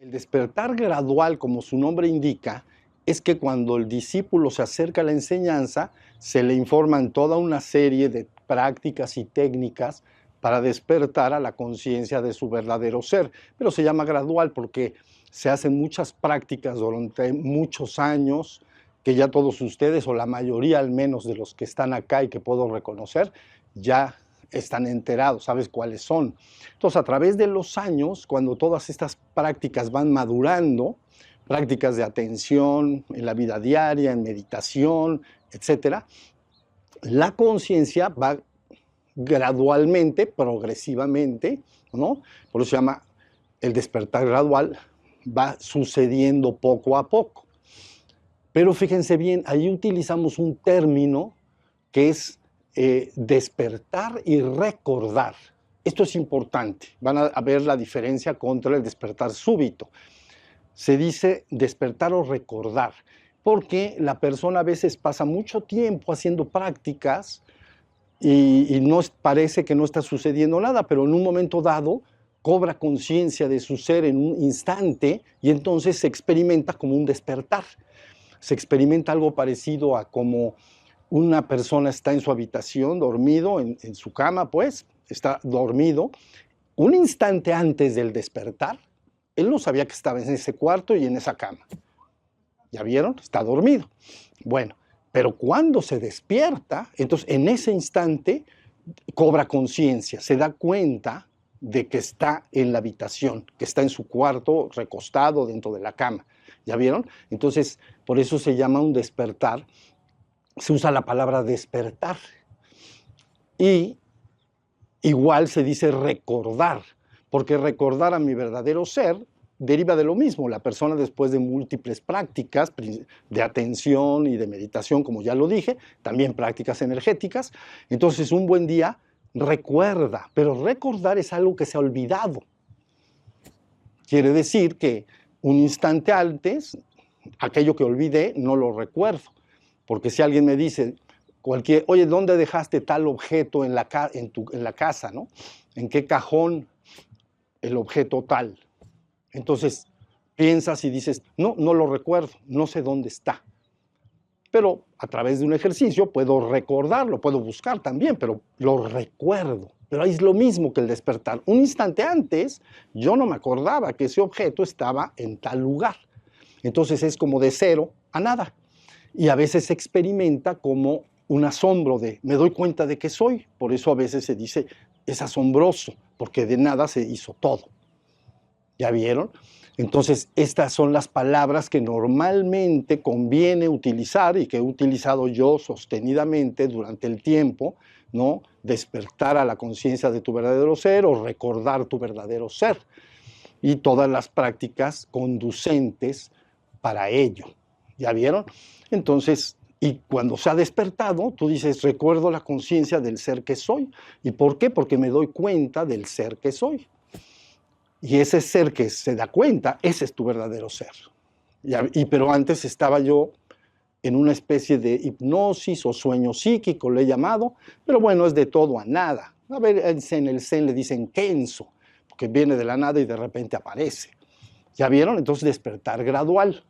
El despertar gradual, como su nombre indica, es que cuando el discípulo se acerca a la enseñanza, se le informan toda una serie de prácticas y técnicas para despertar a la conciencia de su verdadero ser. Pero se llama gradual porque se hacen muchas prácticas durante muchos años, que ya todos ustedes, o la mayoría al menos de los que están acá y que puedo reconocer, ya están enterados, sabes cuáles son. Entonces, a través de los años, cuando todas estas prácticas van madurando, prácticas de atención en la vida diaria, en meditación, etcétera, la conciencia va gradualmente, progresivamente, ¿no? Por eso se llama el despertar gradual, va sucediendo poco a poco. Pero fíjense bien, ahí utilizamos un término que es despertar y recordar. Esto es importante, van a ver la diferencia contra el despertar súbito. Se dice despertar o recordar, porque la persona a veces pasa mucho tiempo haciendo prácticas y no parece que no está sucediendo nada, pero en un momento dado cobra conciencia de su ser en un instante y entonces se experimenta como un despertar. Se experimenta algo parecido a como una persona está en su habitación, dormido, en su cama, pues, está dormido. Un instante antes del despertar, él no sabía que estaba en ese cuarto y en esa cama. ¿Ya vieron? Está dormido. Bueno, pero cuando se despierta, entonces en ese instante cobra conciencia, se da cuenta de que está en la habitación, que está en su cuarto, recostado dentro de la cama. ¿Ya vieron? Entonces, por eso se llama un despertar. Se usa la palabra despertar. Y igual se dice recordar, porque recordar a mi verdadero ser deriva de lo mismo. La persona, después de múltiples prácticas de atención y de meditación, como ya lo dije, también prácticas energéticas, entonces un buen día recuerda, pero recordar es algo que se ha olvidado. Quiere decir que un instante antes, aquello que olvidé, no lo recuerdo. Porque si alguien me dice, oye, ¿dónde dejaste tal objeto en la casa, ¿no? ¿En qué cajón el objeto tal? Entonces piensas y dices, no lo recuerdo, no sé dónde está. Pero a través de un ejercicio puedo recordarlo, puedo buscar también, pero lo recuerdo. Pero ahí es lo mismo que el despertar. Un instante antes yo no me acordaba que ese objeto estaba en tal lugar. Entonces es como de cero a nada. Y a veces se experimenta como un asombro de, me doy cuenta de que soy. Por eso a veces se dice, es asombroso, porque de nada se hizo todo. ¿Ya vieron? Entonces, estas son las palabras que normalmente conviene utilizar y que he utilizado yo sostenidamente durante el tiempo, ¿no? Despertar a la conciencia de tu verdadero ser o recordar tu verdadero ser. Y todas las prácticas conducentes para ello. ¿Ya vieron? Entonces, y cuando se ha despertado, tú dices, recuerdo la conciencia del ser que soy. ¿Y por qué? Porque me doy cuenta del ser que soy. Y ese ser que se da cuenta, ese es tu verdadero ser. Pero antes estaba yo en una especie de hipnosis o sueño psíquico, le he llamado, pero bueno, es de todo a nada. A ver, en el Zen le dicen Kenso, porque viene de la nada y de repente aparece. ¿Ya vieron? Entonces despertar gradual.